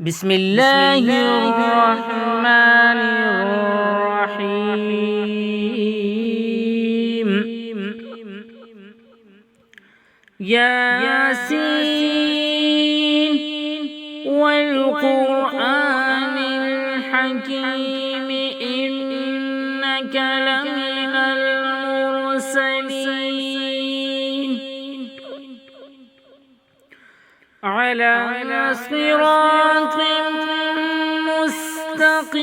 بسم الله الرحمن الرحيم. ياسين والقرآن الحكيم إنك لمن المرسلين على صراط مستقيم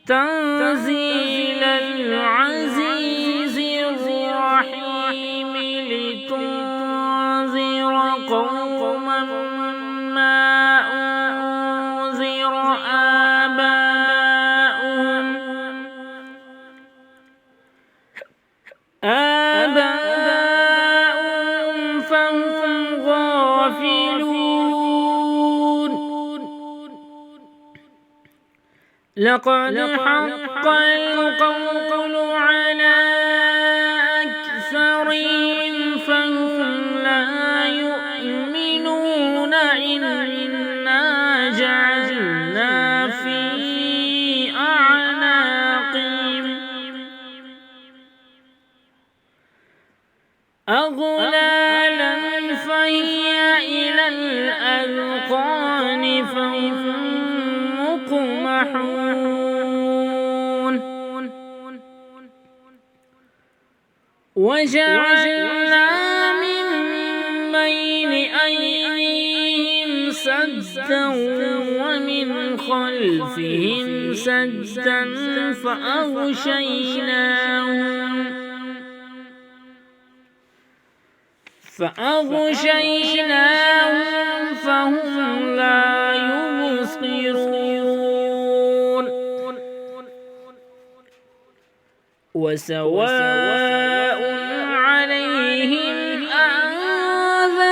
تنزيل العزيز الرحيم لتنذر قوما ما أنذر آباؤهم فهم غافلون. لقد حق القول على أكثرهم فهم لا يؤمنون. إنا جعلنا في أعناقهم أغلالا فهي إلى الأذقان فهم مقمحون. وجعلنا من بين أيديهم سدا ومن خلفهم سدا فأغشيناهم فهم لا يبصرون. وسواء عليهم أنذرتهم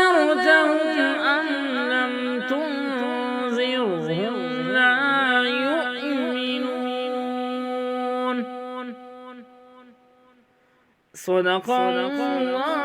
أم لم تنذرهم لا يؤمنون. صدق الله